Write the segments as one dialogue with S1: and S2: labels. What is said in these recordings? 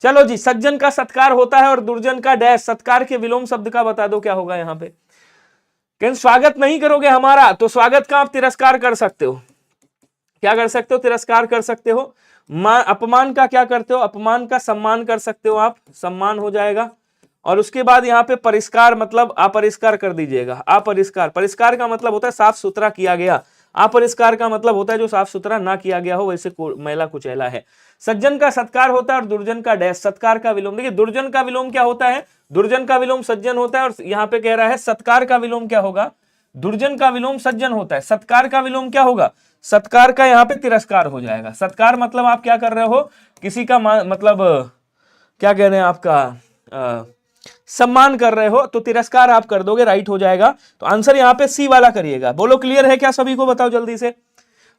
S1: चलो जी, सज्जन का सत्कार होता है और दुर्जन का डैश, सत्कार के विलोम शब्द का बता दो क्या होगा यहाँ पे। कहीं स्वागत नहीं करोगे हमारा तो स्वागत का आप तिरस्कार कर सकते हो, क्या कर सकते हो, तिरस्कार कर सकते हो। अपमान का क्या करते हो, अपमान का सम्मान कर सकते हो आप, सम्मान हो जाएगा। और उसके बाद यहाँ पे परिष्कार मतलब अपरिष्कार कर दीजिएगा, अपरिष्कार, परिष्कार का मतलब होता है साफ सुथरा किया गया, अपरिष्कार का मतलब होता है जो साफ सुथरा ना किया गया हो, वैसे मैला कुचैला है। सज्जन का सत्कार होता है और दुर्जन का डैश, सत्कार का विलोम। देखिए दुर्जन का विलोम क्या होता है, दुर्जन का विलोम सज्जन होता है, और यहाँ पे कह रहा है सत्कार का विलोम क्या होगा, दुर्जन का विलोम सज्जन होता है, सत्कार का विलोम क्या होगा, सत्कार का यहाँ पे तिरस्कार हो जाएगा। सत्कार मतलब आप क्या कर रहे हो, किसी का मतलब क्या कह रहे हैं आपका सम्मान कर रहे हो, तो तिरस्कार आप कर दोगे, राइट हो जाएगा। तो आंसर यहाँ पे सी वाला करिएगा। बोलो क्लियर है क्या सभी को, बताओ जल्दी से।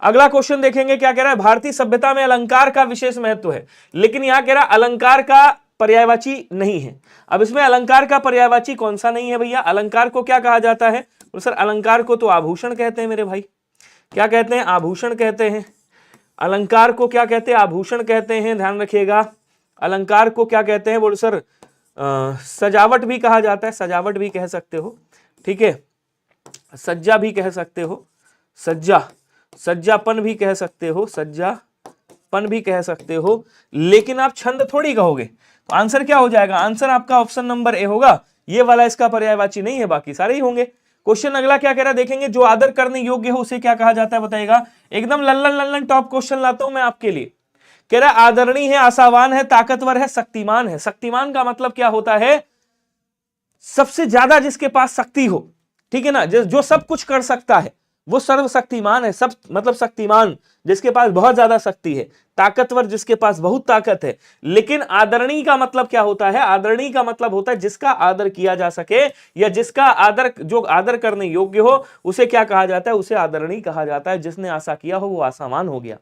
S1: अगला क्वेश्चन देखेंगे क्या कह रहा है, भारतीय सभ्यता में अलंकार का विशेष महत्व है, लेकिन यहां कह रहा है अलंकार का पर्यायवाची नहीं है। अब इसमें अलंकार का पर्यायवाची कौन सा नहीं है भैया, अलंकार को क्या कहा जाता है, तो सर अलंकार को तो आभूषण कहते हैं मेरे भाई, क्या कहते हैं, आभूषण कहते हैं। अलंकार को क्या कहते हैं, आभूषण कहते हैं, ध्यान रखिएगा। अलंकार को क्या कहते हैं, बोलो सर सजावट भी कहा जाता है, सजावट भी कह सकते हो, ठीक है, सज्जा भी कह सकते हो, सज्जा, सज्जापन भी कह सकते हो, सज्जापन भी कह सकते हो, लेकिन आप छंद थोड़ी कहोगे। तो आंसर क्या हो जाएगा, आंसर आपका ऑप्शन नंबर ए होगा, ये वाला इसका पर्यायवाची नहीं है, बाकी सारे ही होंगे। क्वेश्चन अगला क्या कह रहा है देखेंगे, जो आदर करने योग्य हो उसे क्या कहा जाता है बताएगा। एकदम लल्लन लल्लन टॉप क्वेश्चन लाता हूं मैं आपके लिए। कह रहा है आदरणीय है, आशावान है, ताकतवर है, शक्तिमान है। शक्तिमान का मतलब क्या होता है, सबसे ज्यादा जिसके पास शक्ति हो, ठीक है ना, जो सब कुछ कर सकता है वो सर्वशक्तिमान है, सब मतलब शक्तिमान जिसके पास बहुत ज्यादा शक्ति है, ताकतवर जिसके पास बहुत ताकत है। लेकिन आदरणीय का मतलब क्या होता है, आदरणीय का मतलब होता है जिसका आदर किया जा सके, या जिसका आदर, जो आदर करने योग्य हो उसे क्या कहा जाता है, उसे आदरणीय कहा जाता है। जिसने आशा किया हो वो आशावान हो गया।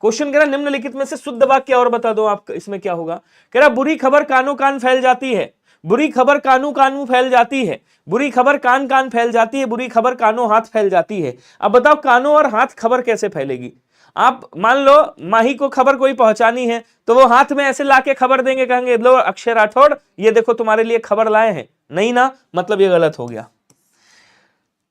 S1: क्वेश्चन कह रहा निम्नलिखित में से शुद्ध वाक्य और बता दो आप, इसमें क्या होगा। कह रहा बुरी खबर कानो कान फैल जाती है, बुरी खबर कानू कानू फैल जाती है, बुरी खबर कान कान फैल जाती है, बुरी खबर कानों हाथ फैल जाती है। अब बताओ कानों और हाथ खबर कैसे फैलेगी। आप मान लो माही को खबर कोई पहुंचानी है तो वो हाथ में ऐसे लाके खबर देंगे, कहेंगे लो अक्षय राठौड़ ये देखो तुम्हारे लिए खबर लाए हैं, नहीं ना, मतलब ये गलत हो गया।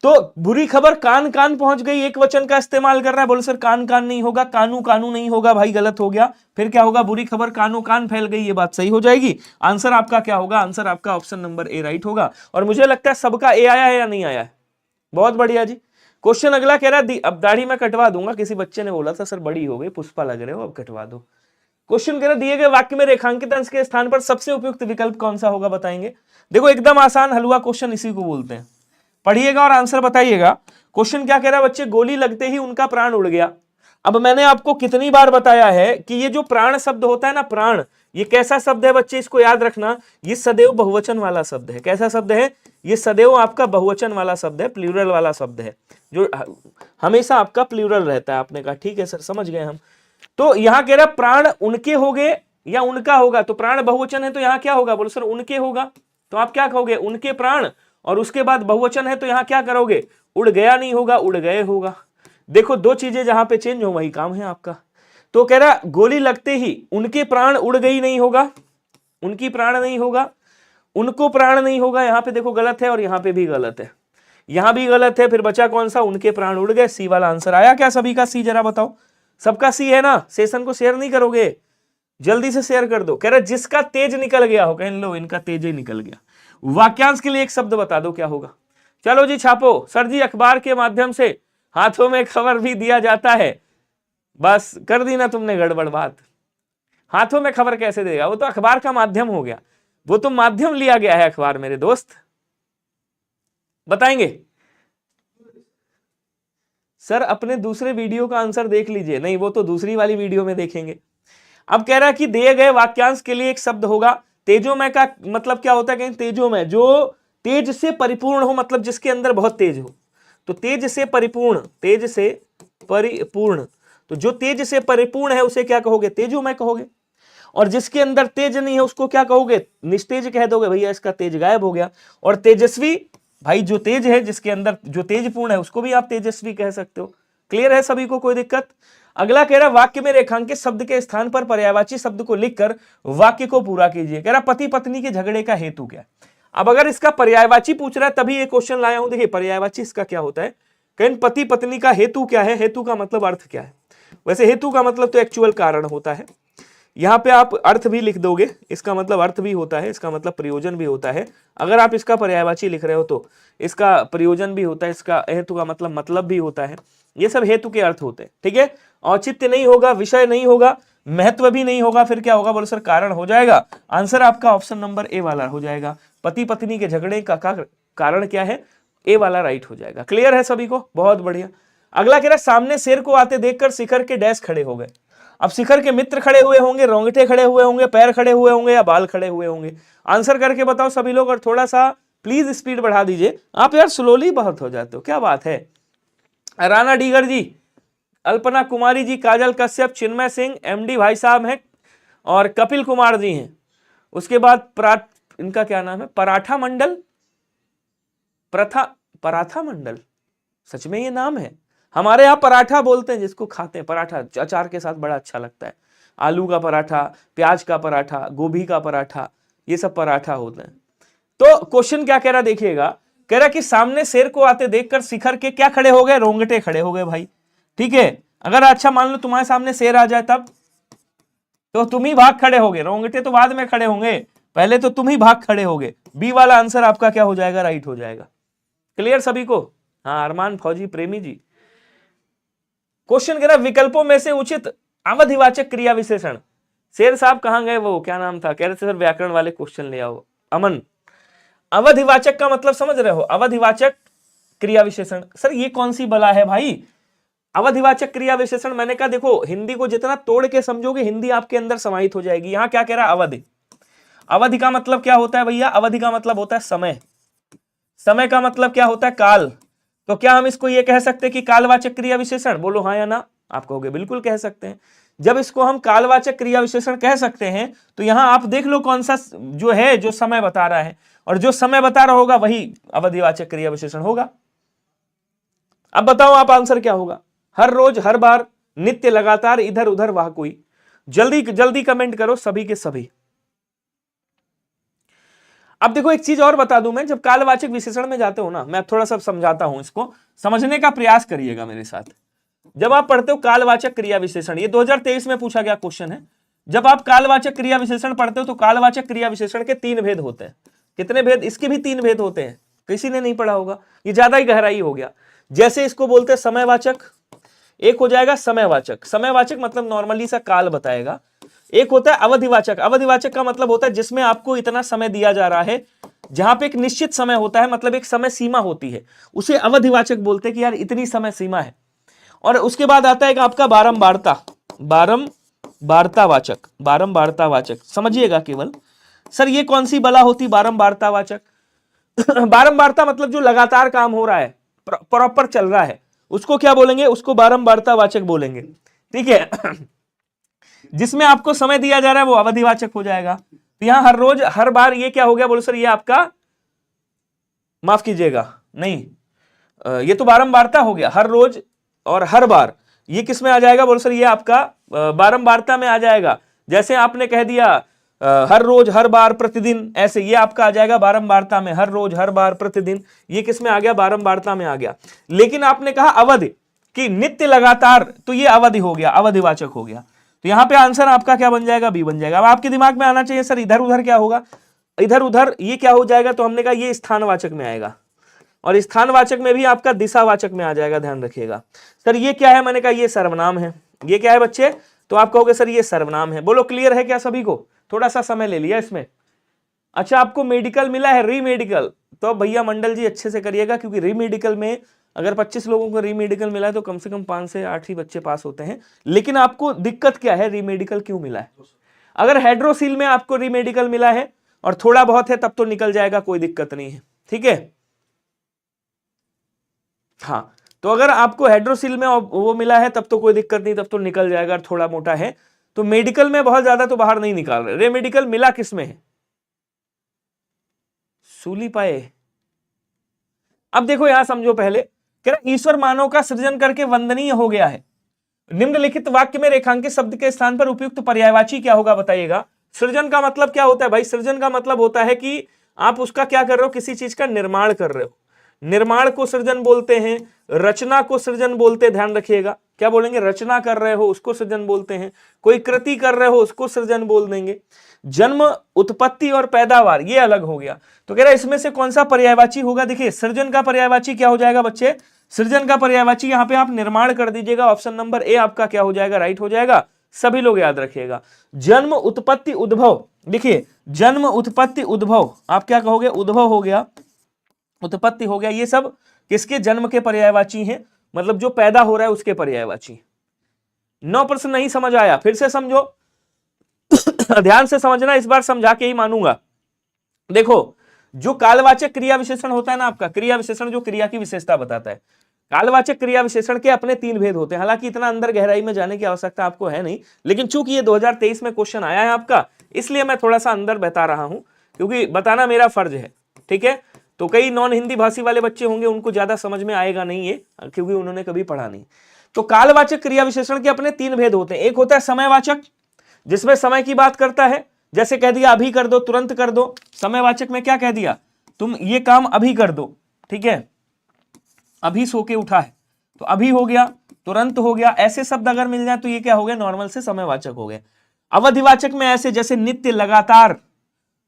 S1: तो बुरी खबर कान कान पहुंच गई, एक वचन का इस्तेमाल कर रहा है, बोले सर कान कान नहीं होगा, कानू कानू नहीं होगा, भाई गलत हो गया। फिर क्या होगा, बुरी खबर कानों कान फैल गई, ये बात सही हो जाएगी। आंसर आपका क्या होगा, आंसर आपका ऑप्शन नंबर ए राइट होगा। और मुझे लगता है सबका ए आया है या नहीं आया है, बहुत बढ़िया जी। क्वेश्चन अगला कह रहा है, अब दाढ़ी में कटवा दूंगा, किसी बच्चे ने बोला था सर बड़ी हो गई, पुष्पा लग रहे हो, अब कटवा दो। क्वेश्चन कह रहा है दिए गए वाक्य में रेखांकित अंश के स्थान पर सबसे उपयुक्त विकल्प कौन सा होगा बताएंगे। देखो एकदम आसान हलवा क्वेश्चन इसी को बोलते हैं, पढ़िएगा और आंसर बताइएगा। क्वेश्चन क्या कह रहा है, बच्चे गोली लगते ही उनका प्राण उड़ गया। अब मैंने आपको कितनी बार बताया है कि ये जो प्राण शब्द होता है ना, प्राण, ये कैसा शब्द है बच्चे, इसको याद रखना, ये सदैव बहुवचन वाला शब्द है। कैसा शब्द है, ये सदैव आपका बहुवचन वाला शब्द है, प्लूरल वाला शब्द है, जो हमेशा आपका प्लूरल रहता है। आपने कहा ठीक है सर समझ गए हम। तो यहां कह रहा प्राण उनके हो गए या उनका होगा, तो प्राण बहुवचन है तो यहां क्या होगा, बोलो सर उनके होगा, तो आप क्या कहोगे उनके प्राण, और उसके बाद बहुवचन है तो यहां क्या करोगे, उड़ गया नहीं होगा, उड़ गए होगा। देखो दो चीजें जहां पे चेंज हो वही काम है आपका। तो कह रहा गोली लगते ही उनके प्राण उड़ गई नहीं होगा, उनकी प्राण नहीं होगा, उनको प्राण नहीं होगा, यहां पे देखो गलत है और यहां पे भी गलत है, यहां भी गलत है, फिर बचा कौन सा, उनके प्राण उड़ गए। सी वाला आंसर आया क्या सभी का, सी जरा बताओ, सबका सी है ना। सेशन को शेयर नहीं करोगे, जल्दी से शेयर कर दो। कह रहा जिसका तेज निकल गया हो, कह लो इनका तेज ही निकल गया। वाक्यांश के लिए एक शब्द बता दो क्या होगा। चलो जी छापो। सर जी अखबार के माध्यम से हाथों में खबर भी दिया जाता है, बस कर दी ना तुमने गड़बड़ बात। हाथों में खबर कैसे देगा, वो तो अखबार का माध्यम हो गया, वो तो माध्यम लिया गया है अखबार मेरे दोस्त, बताएंगे। सर अपने दूसरे वीडियो का आंसर देख लीजिए, नहीं वो तो दूसरी वाली वीडियो में देखेंगे। अब कह रहा है कि दिए गए वाक्यांश के लिए एक शब्द होगा। तेजोमय का मतलब क्या होता है, कहीं तेजोमय जो तेज से परिपूर्ण हो, मतलब जिसके अंदर बहुत तेज हो, तो तेज से परिपूर्ण, तेज से परिपूर्ण, तो जो तेज से परिपूर्ण है उसे क्या कहोगे, तेजोमय कहोगे। और जिसके अंदर तेज नहीं है उसको क्या कहोगे, निस्तेज कह दोगे, भैया इसका तेज गायब हो गया। और तेजस्वी, भाई जो तेज है जिसके अंदर जो तेजपूर्ण है उसको भी आप तेजस्वी कह सकते हो। क्लियर है सभी को, कोई दिक्कत? अगला कह रहा वाक्य में रेखांकित शब्द के स्थान पर पर्यायवाची शब्द को लिखकर वाक्य को पूरा कीजिए। कह रहा पति पत्नी के झगड़े का हेतु क्या है। अब अगर इसका पर्यायवाची पूछ रहा है तभी ये क्वेश्चन लाया हूं। देखिए पर्यायवाची इसका क्या होता है, कहीं पति पत्नी का हेतु क्या है, हेतु का मतलब अर्थ क्या है। वैसे हेतु का मतलब तो एक्चुअल कारण होता है, यहाँ पे आप अर्थ भी लिख दोगे, इसका मतलब अर्थ भी होता है, इसका मतलब प्रयोजन भी होता है। अगर आप इसका पर्यायवाची लिख रहे हो तो इसका प्रयोजन भी होता है, इसका हेतु का मतलब भी होता है। ये सब हेतु के अर्थ होते हैं, ठीक है। औचित्य नहीं होगा, विषय नहीं होगा, महत्व भी नहीं होगा, फिर क्या होगा बोलो सर, कारण हो जाएगा। आंसर आपका ऑप्शन नंबर ए वाला हो जाएगा। पति पत्नी के झगड़े का कारण क्या है, ए वाला राइट हो जाएगा। क्लियर है सभी को, बहुत बढ़िया। अगला कह रहा सामने शेर को आते देखकर शिखर के डैश खड़े हो गए। अब शिखर के मित्र खड़े हुए होंगे, रोंगटे खड़े हुए होंगे, पैर खड़े हुए होंगे या बाल खड़े हुए होंगे। आंसर करके बताओ सभी लोग, और थोड़ा सा प्लीज स्पीड बढ़ा दीजिए, आप यार स्लोली बहुत हो जाते हो, क्या बात है। राणा डीगर जी, अल्पना कुमारी जी, काजल कश्यप, चिन्मय सिंह, एमडी भाई साहब हैं और कपिल कुमार जी हैं। उसके बाद इनका क्या नाम है, पराठा मंडल, पराठा मंडल, सच में ये नाम है। हमारे यहाँ पराठा बोलते हैं जिसको खाते हैं, पराठा अचार के साथ बड़ा अच्छा लगता है। आलू का पराठा, प्याज का पराठा, गोभी का पराठा, ये सब पराठा होते हैं। तो क्वेश्चन क्या कह रहा देखिएगा, कह रहा कि सामने शेर को आते देखकर शिखर के क्या खड़े हो गए, रोंगटे खड़े हो गए भाई, ठीक है। अगर अच्छा मान लो तुम्हारे सामने शेर आ जाए तब तो तुम ही भाग खड़े होगे, रोंगटे तो बाद में खड़े होंगे, पहले तो तुम ही भाग खड़े होगे। बी वाला आंसर आपका क्या हो जाएगा, राइट हो जाएगा। क्लियर सभी को? हाँ अरमान फौजी प्रेमी जी, क्वेश्चन कह रहा विकल्पों में से उचित अवधिवाचक क्रिया विशेषण। शेर साहब कहां गए, वो क्या नाम था, कह रहे थे सर व्याकरण वाले क्वेश्चन ले आओ। अमन, अवधिवाचक का मतलब समझ रहे हो, अवधिवाचक क्रिया विशेषण। सर ये कौन सी बला है भाई, अवधिवाचक क्रिया विशेषण। मैंने कहा देखो हिंदी को जितना तोड़ के समझोगे हिंदी आपके अंदर समाहित हो जाएगी। यहां क्या कह रहा है, अवधि। अवधि का मतलब क्या होता है भैया, अवधि का मतलब होता है समय, समय का मतलब क्या होता है, काल। तो क्या हम इसको ये कह सकते हैं कि कालवाचक क्रिया विशेषण, बोलो हाँ या ना। आप कहोगे बिल्कुल कह सकते हैं। जब इसको हम कालवाचक क्रिया विशेषण कह सकते हैं तो यहां आप देख लो कौन सा जो है, जो समय बता रहा है, और जो समय बता रहा होगा वही अवधिवाचक क्रिया विशेषण होगा। अब बताओ आप आंसर क्या होगा, हर रोज, हर बार, नित्य, लगातार, इधर उधर, वह कोई। जल्दी जल्दी कमेंट करो सभी के सभी। अब देखो एक चीज और बता दूं मैं, जब कालवाचक विशेषण में जाते हो ना, मैं थोड़ा सा समझाता हूं, इसको समझने का प्रयास करिएगा मेरे साथ। जब आप पढ़ते हो कालवाचक क्रिया विशेषण, ये 2023 में पूछा गया क्वेश्चन है। जब आप कालवाचक क्रिया विशेषण पढ़ते हो तो कालवाचक क्रिया विशेषण के 3 भेद होते हैं। कितने भेद, इसके भी 3 भेद होते हैं, किसी ने नहीं पढ़ा होगा, ये ज्यादा ही गहराई हो गया। जैसे इसको बोलते हैं समयवाचक, एक हो जाएगा समयवाचक, समयवाचक मतलब नॉर्मली सा काल बताएगा। एक होता है अवधिवाचक, अवधिवाचक का मतलब होता है जिसमें आपको इतना समय दिया जा रहा है, जहां पे एक निश्चित समय होता है, मतलब एक समय सीमा होती है, उसे अवधिवाचक बोलते हैं कि यार इतनी समय सीमा है। और उसके बाद आता है आपका बारंबारता, बारंबारतावाचक, बारंबारतावाचक समझिएगा केवल। सर ये कौन सी बला होती बारंबारतावाचक? बारंबारता मतलब जो लगातार काम हो रहा है, प्रॉपर चल रहा है, उसको क्या बोलेंगे, उसको बारंबारतावाचक बोलेंगे, ठीक है। जिसमें आपको समय दिया जा रहा है वो अवधिवाचक हो जाएगा। तो यहां हर रोज, हर बार, ये क्या हो गया बोलो सर, ये आपका, माफ कीजिएगा नहीं, ये तो बारंबारता हो गया, हर रोज और हर बार, ये किस में आ जाएगा बोलो सर, ये आपका बारंबारता में आ जाएगा। जैसे आपने कह दिया हर रोज, हर बार, प्रतिदिन, ऐसे ये आपका आ जाएगा बारंबारता में, हर रोज, हर बार, प्रतिदिन, ये किस में आ गया, बारंबारता में आ गया। लेकिन आपने कहा अवधि कि नित्य, लगातार, तो ये अवधि हो गया, अवधिवाचक हो गया। तो यहां पे आंसर आपका क्या बन जाएगा, बी बन जाएगा। अब आपके दिमाग में आना चाहिए सर इधर उधर क्या होगा, इधर उधर ये क्या हो जाएगा, तो हमने कहा ये स्थानवाचक में आएगा, और स्थानवाचक में भी आपका दिशावाचक में आ जाएगा, ध्यान रखिएगा। सर ये क्या है, मैंने कहा ये सर्वनाम है। ये क्या है बच्चे, तो आप कहोगे सर ये सर्वनाम है। बोलो क्लियर है क्या सभी को? थोड़ा सा समय ले लिया इसमें। अच्छा आपको मेडिकल मिला है, री मेडिकल, तो भैया मंडल जी अच्छे से करिएगा, क्योंकि री मेडिकल में अगर 25 लोगों को री मेडिकल मिला है तो कम से कम 5 से 8 ही बच्चे पास होते हैं। लेकिन आपको दिक्कत क्या है, री मेडिकल क्यों मिला है? अगर हाइड्रोसील में आपको री मेडिकल मिला है और थोड़ा बहुत है तब तो निकल जाएगा, कोई दिक्कत नहीं है, ठीक है। हाँ तो अगर आपको हाइड्रोसील में वो मिला है तब तो कोई दिक्कत नहीं, तब तो निकल जाएगा, थोड़ा मोटा है तो। मेडिकल में बहुत ज्यादा तो बाहर नहीं निकाल रहे। रे मेडिकल मिला किस में है, सूली पाए। अब देखो यहां समझो पहले, कह रहा ईश्वर मानव का सृजन करके वंदनीय हो गया है। निम्नलिखित वाक्य में रेखांकित शब्द के स्थान पर उपयुक्त पर्यायवाची क्या होगा बताइएगा। सृजन का मतलब क्या होता है भाई? सृजन का मतलब होता है कि आप उसका क्या कर रहे हो, किसी चीज का निर्माण कर रहे हो। निर्माण को सृजन बोलते हैं, रचना को सृजन बोलते हैं, ध्यान रखिएगा। क्या बोलेंगे? रचना कर रहे हो उसको सृजन बोलते हैं, कोई कृति कर रहे हो उसको सृजन बोल देंगे। जन्म, उत्पत्ति और पैदावार ये अलग हो गया। तो कह रहा है इसमें से कौन सा पर्यायवाची होगा? देखिए सृजन का पर्यायवाची क्या हो जाएगा बच्चे? सृजन का पर्यायवाची यहां पे आप निर्माण कर दीजिएगा। ऑप्शन नंबर ए आपका क्या हो जाएगा? राइट हो जाएगा। सभी लोग याद रखिएगा। जन्म, उत्पत्ति, उद्भव। देखिए जन्म, उत्पत्ति, उद्भव आप क्या कहोगे? उद्भव हो गया, उत्पत्ति हो गया, ये सब किसके? जन्म के पर्यायवाची हैं, मतलब जो पैदा हो रहा है उसके पर्यायवाची। 9% नहीं समझ आया, फिर से समझो ध्यान से समझना, इस बार समझा के ही मानूंगा। देखो जो कालवाचक क्रिया विशेषण होता है ना आपका, क्रिया विशेषण जो क्रिया की विशेषता बताता है, कालवाचक क्रिया विशेषण के अपने 3 भेद होते हैं। हालांकि इतना अंदर गहराई में जाने की आवश्यकता आपको है नहीं, लेकिन चूंकि ये 2023 में क्वेश्चन आया है आपका, इसलिए मैं थोड़ा सा अंदर बता रहा हूं, क्योंकि बताना मेरा फर्ज है। ठीक है, तो कई नॉन हिंदी भाषी वाले बच्चे होंगे, उनको ज्यादा समझ में आएगा नहीं ये, क्योंकि उन्होंने कभी पढ़ा नहीं। तो कालवाचक क्रिया विशेषण के अपने 3 भेद होते हैं। एक होता है समयवाचक, जिसमें समय की बात करता है, जैसे कह दिया अभी कर दो, तुरंत कर दो। समयवाचक में क्या कह दिया? तुम ये काम अभी कर दो। ठीक है, अभी सो के उठा है तो अभी हो गया, तुरंत हो गया। ऐसे शब्द अगर मिल जाए तो ये क्या हो गया? नॉर्मल से समयवाचक हो गए। अवधिवाचक में ऐसे जैसे नित्य, लगातार,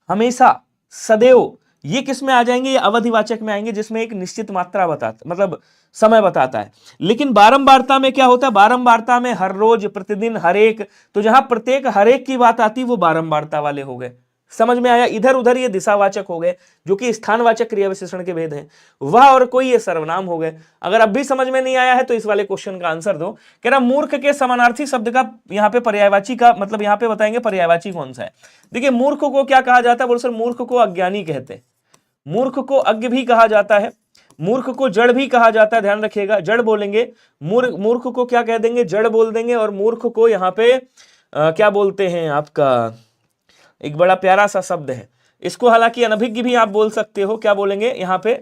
S1: हमेशा, सदैव, ये किस में आ जाएंगे? ये अवधिवाचक में आएंगे, जिसमें एक निश्चित मात्रा बताता, मतलब समय बताता है। लेकिन बारंबारता में क्या होता है? बारंबारता में हर रोज, प्रतिदिन, हर एक, तो जहां प्रत्येक हर एक की बात आती वो बारंबारता वाले हो गए। समझ में आया? इधर उधर ये दिशावाचक हो गए, जो कि स्थानवाचक क्रिया विशेषण के भेद हैं। वह और कोई ये सर्वनाम हो गए। अगर अब भी समझ में नहीं आया है तो इस वाले क्वेश्चन का आंसर दो। कह रहा मूर्ख के समानार्थी शब्द का यहाँ पे पर्यायवाची का मतलब यहाँ पे बताएंगे पर्यायवाची कौन सा है। देखिए मूर्ख को क्या कहा जाता है? बोलो सर मूर्ख को अज्ञानी कहते हैं, मूर्ख को अज्ञ भी कहा जाता है, मूर्ख को जड़ भी कहा जाता है। ध्यान रखिएगा, जड़ बोलेंगे, मूर्ख को क्या कह देंगे? जड़ बोल देंगे। और मूर्ख को यहाँ पे क्या बोलते हैं? आपका एक बड़ा प्यारा सा शब्द है, इसको हालांकि अनभिज्ञ भी आप बोल सकते हो। क्या बोलेंगे यहाँ पे?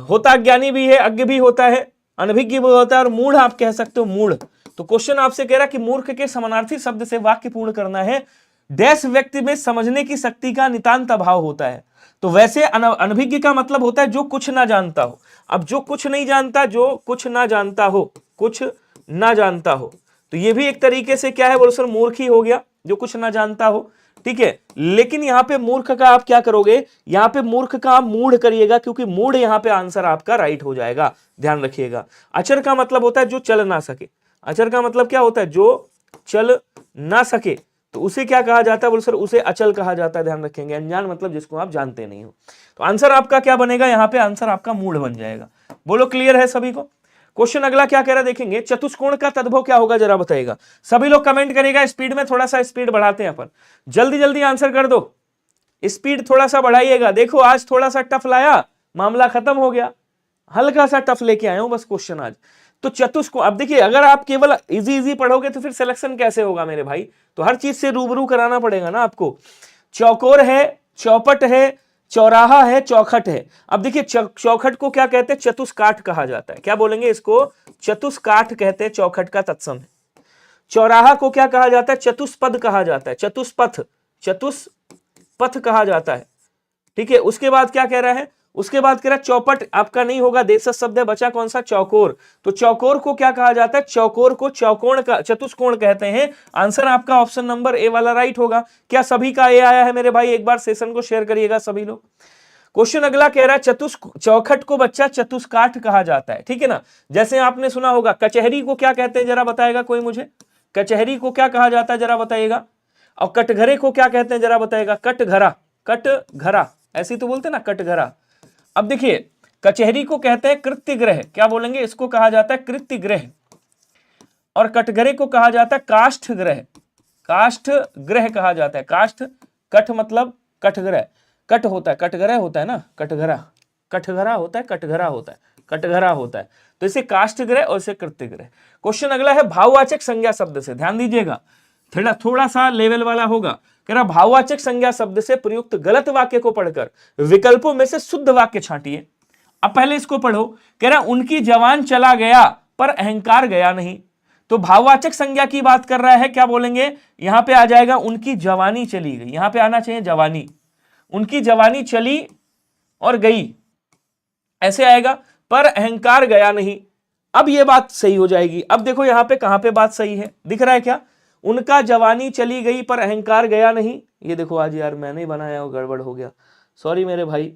S1: होता अज्ञानी भी है, अज्ञ भी होता है, अनभिज्ञ भी होता है, और मूढ़ आप कह सकते हो, मूढ़। तो क्वेश्चन आपसे कह रहा कि मूर्ख के समानार्थी शब्द से वाक्य पूर्ण करना है। डैश व्यक्ति में समझने की शक्ति का नितांत अभाव होता है। तो वैसे अनभिज्ञ का मतलब होता है जो कुछ ना जानता हो। अब जो कुछ नहीं जानता, जो कुछ ना जानता हो, कुछ ना जानता हो, तो ये भी एक तरीके से क्या है? बोलो सर मूर्ख ही हो गया, जो कुछ ना जानता हो। ठीक है, लेकिन यहाँ पे मूर्ख का आप क्या करोगे? यहाँ पे मूर्ख का आप मूढ़ करिएगा, क्योंकि मूढ़ यहाँ पे आंसर आपका राइट हो जाएगा। ध्यान रखिएगा। अचर का मतलब होता है जो चल ना सके। अचर का मतलब क्या होता है? जो चल ना सके, तो उसे क्या कहा जाता है? बोलो सर उसे अचल कहा जाता है। ध्यान रखेंगे। अनजान मतलब जिसको आप जानते नहीं हो। तो आंसर आपका क्या बनेगा? यहाँ पे आंसर आपका मूढ़ बन जाएगा। बोलो क्लियर है सभी को? क्वेश्चन अगला क्या कह रहा है देखेंगे। चतुष्कोण का तद्भव क्या होगा जरा बताइएगा। सभी लोग कमेंट करेगा। स्पीड में थोड़ा सा स्पीड बढ़ाते हैं अपन, जल्दी जल्दी आंसर कर दो, स्पीड थोड़ा सा बढ़ाइएगा। देखो आज थोड़ा सा टफ लाया, मामला खत्म हो गया। हल्का सा टफ लेके आया हूं बस क्वेश्चन आज। तो चतुष्कोण, अब देखिए अगर आप केवल इजी इजी पढ़ोगे तो फिर सिलेक्शन कैसे होगा मेरे भाई? तो हर चीज से रूबरू कराना पड़ेगा ना आपको। चौकोर है, चौपट है, चौराहा है, चौखट है। अब देखिए चौखट को क्या कहते हैं? चतुष्काठ कहा जाता है। क्या बोलेंगे इसको? चतुष्काठ कहते हैं, चौखट का तत्सम है। चौराहा को क्या कहा जाता है? चतुष्पद कहा जाता है, चतुष्पथ, चतुष्पथ कहा जाता है। ठीक है, उसके बाद क्या कह रहा है? उसके बाद कह रहा है चौपट आपका नहीं होगा, देशज शब्द है, बचा कौन सा? चौकोर। तो चौकोर को क्या कहा जाता है? चौकोर को चौकोण का चतुष्कोण कहते हैं। आंसर आपका ऑप्शन नंबर ए वाला राइट होगा। क्या सभी का ए आया है मेरे भाई? एक बार सेशन को शेयर करिएगा सभी लोग। क्वेश्चन अगला कह रहा है चौखट को बच्चा चतुष्काठ कहा जाता है। ठीक है ना, जैसे आपने सुना होगा कचहरी को क्या कहते हैं जरा बताएगा कोई मुझे? कचहरी को क्या कहा जाता है जरा बताइएगा। और कटघरे को क्या कहते हैं जरा बताइएगा? कटघरा, कटघरा ऐसे तो बोलते ना, कटघरा। अब देखिए कचहरी को कहते हैं कृत्यगृह। क्या बोलेंगे? इसको कहा जाता है कृत्यगृह। और कटघरे को कहा जाता है काष्ठगृह, काष्ठगृह कहा जाता है। काष्ठ, कठ मतलब कटघरा, कट होता है, कटघरा होता है ना, कटघरा, कटघरा होता है, कटघरा होता है, कटघरा होता है। तो इसे काष्ठगृह और इसे कृत्यगृह। क्वेश्चन अगला है भाववाचक संज्ञा शब्द से। ध्यान दीजिएगा, थोड़ा सा लेवल वाला होगा। कह रहा भाववाचक संज्ञा शब्द से प्रयुक्त गलत वाक्य को पढ़कर विकल्पों में से शुद्ध वाक्य छांटिए अब पहले इसको पढ़ो, कह रहा उनकी जवान चला गया पर अहंकार गया नहीं। तो भाववाचक संज्ञा की बात कर रहा है, क्या बोलेंगे, यहां पे आ जाएगा उनकी जवानी चली गई, यहां पे आना चाहिए जवानी, उनकी जवानी चली और गई, ऐसे आएगा, पर अहंकार गया नहीं। अब ये बात सही हो जाएगी। अब देखो यहां पे कहां पे बात सही है, दिख रहा है क्या, उनका जवानी चली गई पर अहंकार गया नहीं। ये देखो आज यार मैंने ही बनाया और गड़बड़ हो गया, सॉरी मेरे भाई,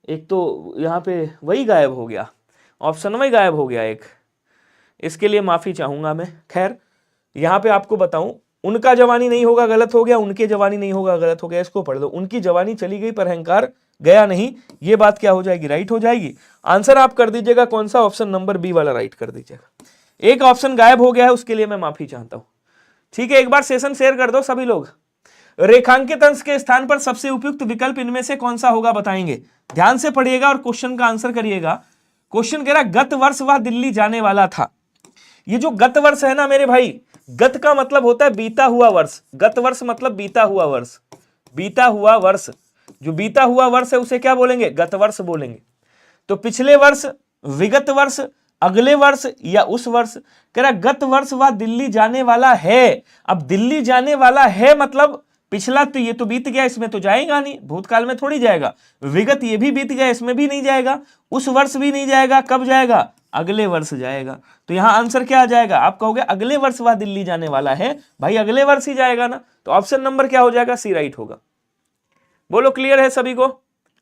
S1: एक तो यहाँ पे वही गायब हो गया, ऑप्शन में गायब हो गया एक, इसके लिए माफी चाहूंगा मैं। खैर यहाँ पे आपको बताऊं, उनका जवानी नहीं होगा गलत हो गया, उनके जवानी नहीं होगा गलत हो गया, इसको पढ़ दो, उनकी जवानी चली गई पर अहंकार गया नहीं, ये बात क्या हो जाएगी, राइट हो जाएगी। आंसर आप कर दीजिएगा कौन सा, ऑप्शन नंबर बी वाला राइट कर दीजिएगा। एक ऑप्शन गायब हो गया है, उसके लिए मैं माफी चाहता हूं। ठीक है, एक बार सेशन शेयर कर दो सभी लोग। रेखांकित अंश के स्थान पर सबसे उपयुक्त विकल्प इनमें से कौन सा होगा बताएंगे। ध्यान से पढ़िएगा और क्वेश्चन का आंसर करिएगा। क्वेश्चन कह रहा गत वर्ष वह दिल्ली जाने वाला था। ये जो गत वर्ष है ना मेरे भाई, गत का मतलब होता है बीता हुआ वर्ष, गत वर्ष मतलब बीता हुआ वर्ष, बीता हुआ वर्ष, जो बीता हुआ वर्ष है उसे क्या बोलेंगे, गत वर्ष बोलेंगे। तो पिछले वर्ष, विगत वर्ष, अगले वर्ष या उस वर्ष। कह रहा गत वर्ष वह दिल्ली जाने वाला है। अब दिल्ली जाने वाला है मतलब पिछला तो ये तो बीत गया, इसमें तो जाएगा नहीं, भूतकाल में थोड़ी जाएगा। विगत ये भी बीत गया, इसमें भी नहीं जाएगा। उस वर्ष भी नहीं जाएगा, कब जाएगा, अगले वर्ष जाएगा। तो यहां आंसर क्या आ जाएगा, आप कहोगे अगले वर्ष वह दिल्ली जाने वाला है, भाई अगले वर्ष ही जाएगा ना, तो ऑप्शन नंबर क्या हो जाएगा, सी राइट होगा। बोलो क्लियर है सभी को।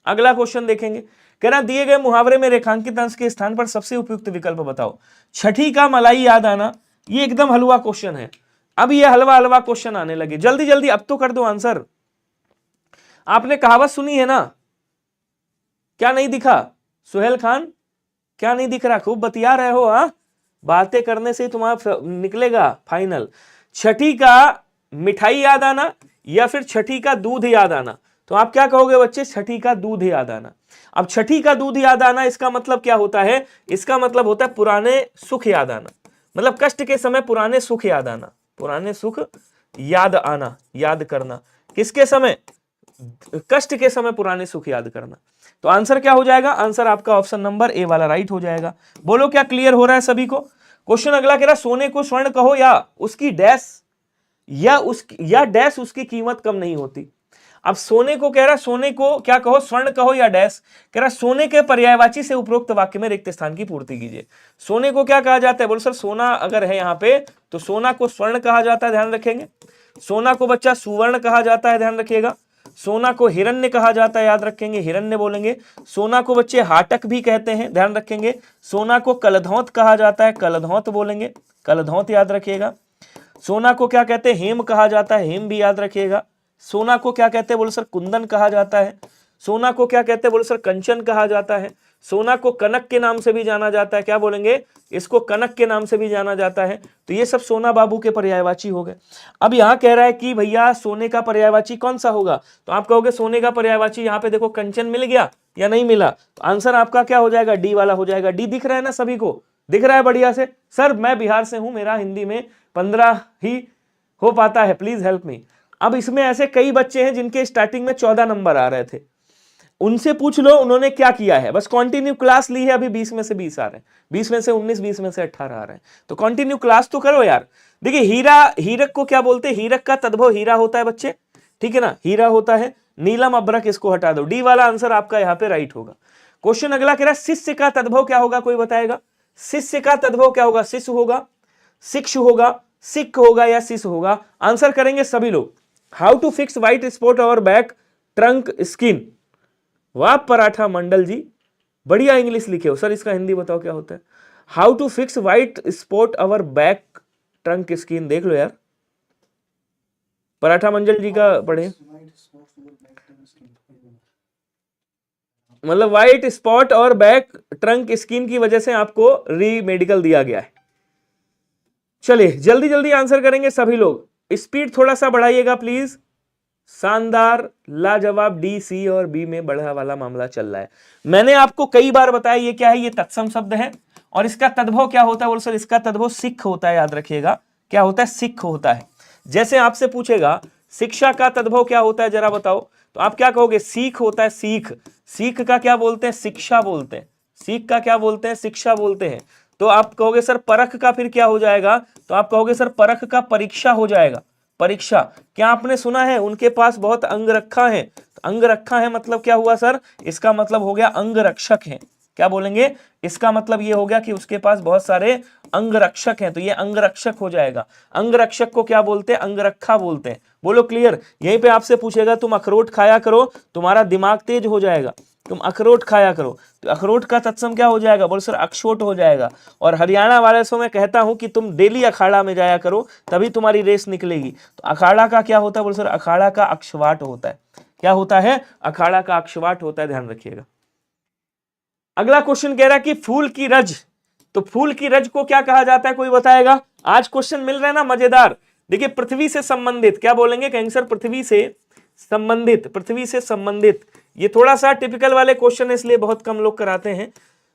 S1: अगला क्वेश्चन देखेंगे। कह रहा दिए गए मुहावरे में रेखांकित अंश के स्थान पर सबसे उपयुक्त विकल्प बताओ। छठी का मलाई याद आना, ये एकदम हलवा क्वेश्चन है। अब ये हलवा हलवा क्वेश्चन आने लगे, जल्दी जल्दी अब तो कर दो आंसर। आपने कहावत सुनी है ना, क्या नहीं दिखा सुहेल खान, क्या नहीं दिख रहा, खूब बतिया रहे हो, हाँ बातें करने से तुम्हारा निकलेगा फाइनल। छठी का मिठाई याद आना या फिर छठी का दूध याद आना, तो आप क्या कहोगे बच्चे, छठी का दूध याद आना। अब छठी का दूध याद आना इसका मतलब क्या होता है, इसका मतलब होता है पुराने सुख याद आना, मतलब कष्ट के समय पुराने सुख याद आना, पुराने सुख याद आना, याद करना, किसके समय, कष्ट के समय पुराने सुख याद करना। तो आंसर क्या हो जाएगा, आंसर आपका ऑप्शन नंबर ए वाला राइट हो जाएगा। बोलो क्या क्लियर हो रहा है सभी को। क्वेश्चन अगला कह रहा सोने को स्वर्ण कहो या उसकी डैश या डैश उसकी कीमत कम नहीं होती। अब सोने को कह रहा, सोने को क्या कहो, स्वर्ण कहो या डैश। कह रहा सोने के पर्यायवाची से उपरोक्त वाक्य में रिक्त स्थान की पूर्ति कीजिए। सोने को क्या कहा जाता है, बोलो सर सोना अगर है यहाँ पे तो सोना को स्वर्ण कहा जाता है, ध्यान रखेंगे। सोना को बच्चा सुवर्ण कहा जाता है, ध्यान रखिएगा। सोना को हिरण्य कहा जाता है, याद रखेंगे, हिरण्य बोलेंगे। सोना को बच्चे हाटक भी कहते हैं, ध्यान रखेंगे। सोना को कलधौत कहा जाता है, कलधौत बोलेंगे, कलधौत याद रखिएगा। सोना को क्या कहते हैं, हेम कहा जाता है, हेम भी याद रखिएगा। सोना को क्या कहते हैं, बोलो सर कुंदन कहा जाता है। सोना को क्या कहते हैं, बोलो सर कंचन कहा जाता है। सोना को कनक के नाम से भी जाना जाता है, क्या बोलेंगे, इसको कनक के नाम से भी जाना जाता है। तो ये सब सोना बाबू के पर्यायवाची हो गए। अब यहाँ कह रहा है कि भैया सोने का पर्यायवाची कौन सा होगा, तो आप कहोगे सोने का पर्यायवाची यहाँ पे देखो कंचन मिल गया या नहीं मिला, तो आंसर आपका क्या हो जाएगा, डी वाला हो जाएगा। डी दिख रहा है ना सभी को, दिख रहा है बढ़िया से। सर मैं बिहार से हूं, मेरा हिंदी में 15 ही हो पाता है, प्लीज हेल्प मी। अब इसमें ऐसे कई बच्चे हैं जिनके स्टार्टिंग में 14 नंबर आ रहे थे, उनसे पूछ लो उन्होंने क्या किया है। बस कंटिन्यू क्लास ली है, अभी 20 में से 20 आ रहे हैं, 20 में से 19, 20 में से 18 आ रहे हैं, तो कंटिन्यू क्लास तो करो यार। देखिए हीरा, हीरक को क्या बोलते हैं, हीरक का तद्भव हीरा होता है बच्चे, ठीक है ना, हीरा होता है। नीलम अब्रक, इसको हटा दो, डी वाला आंसर आपका यहाँ पे राइट होगा। क्वेश्चन अगला कह रहा है शिष्य का तद्भव क्या होगा, कोई बताएगा। शिष्य का तद्भव क्या होगा, शिष्य होगा, शिक्ष होगा, सिख होगा या शिष्य होगा। आंसर करेंगे सभी लोग। How to fix white spot और बैक ट्रंक स्किन। वाह पराठा मंडल जी, बढ़िया इंग्लिश लिखे हो। सर इसका हिंदी बताओ क्या होता है। How to fix white spot our back trunk skin, देख लो यार, पराठा मंडल जी का पढ़े। मतलब व्हाइट स्पॉट और बैक ट्रंक स्किन की वजह से आपको री मेडिकल दिया गया है। चलिए जल्दी जल्दी आंसर करेंगे सभी लोग, स्पीड थोड़ा सा बढ़ाइएगा प्लीज। शानदार, लाजवाब, डी, सी और बी में बढ़ा वाला मामला चल रहा है। मैंने आपको कई बार बताया ये क्या है, ये तत्सम शब्द है और इसका तद्भव क्या होता है, बोल सर इसका तद्भव सिख होता है, याद रखिएगा क्या होता है, सिख होता है। जैसे आपसे पूछेगा शिक्षा का तद्भव क्या होता है जरा बताओ, तो आप क्या कहोगे, सीख होता है, सीख। सीख का क्या बोलते हैं, शिक्षा बोलते हैं, सीख का क्या बोलते हैं? शिक्षा बोलते हैं। तो आप कहोगे सर परख का फिर क्या हो जाएगा? तो आप कहोगे सर परख का परीक्षा हो जाएगा। परीक्षा। क्या आपने सुना है उनके पास बहुत अंगरखा है? तो अंगरखा है मतलब क्या हुआ सर? इसका मतलब हो गया अंगरक्षक है। क्या बोलेंगे? इसका मतलब ये हो गया कि उसके पास बहुत सारे अंगरक्षक हैं, तो ये अंगरक्षक हो जाएगा। अंगरक्षक को क्या बोलते हैं? अंगरखा बोलते हैं। बोलो क्लियर। यहीं पे आपसे पूछेगा तुम अखरोट खाया करो, तुम्हारा दिमाग तेज हो जाएगा, तुम अखरोट खाया करो, तो अखरोट का तत्सम क्या हो जाएगा? बोलो सर अक्षोट हो जाएगा। और हरियाणा वाले से मैं कहता हूं कि तुम डेली अखाड़ा में जाया करो, तभी तुम्हारी रेस निकलेगी। तो अखाड़ा का क्या होता है? बोलो सर अखाड़ा का अक्षवाट होता है। क्या होता है? अखाड़ा का अक्षवाट होता है, ध्यान रखिएगा। अगला क्वेश्चन कह रहा है कि फूल की रज, तो फूल की रज को क्या कहा जाता है? कोई बताएगा? आज क्वेश्चन मिल रहे हैं ना मजेदार। देखिए पृथ्वी से संबंधित, क्या बोलेंगे? कहेंगे सर पृथ्वी से संबंधित, पृथ्वी से संबंधित। ये थोड़ा सा टिपिकल वाले क्वेश्चन है, इसलिए बहुत कम लोग कराते हैं।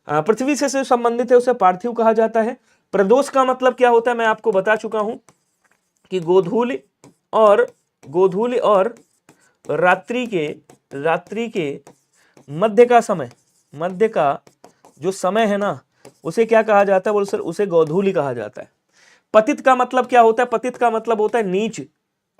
S1: पृथ्वी से संबंधित है उसे पार्थिव कहा जाता है। प्रदोष का मतलब क्या होता है? मैं आपको बता चुका हूं कि गोधूली और रात्रि के मध्य का समय, मध्य का जो समय है ना, उसे क्या कहा जाता है? बोलो सर उसे गोधूली कहा जाता है। पतित का मतलब क्या होता है? पतित का मतलब होता है नीच,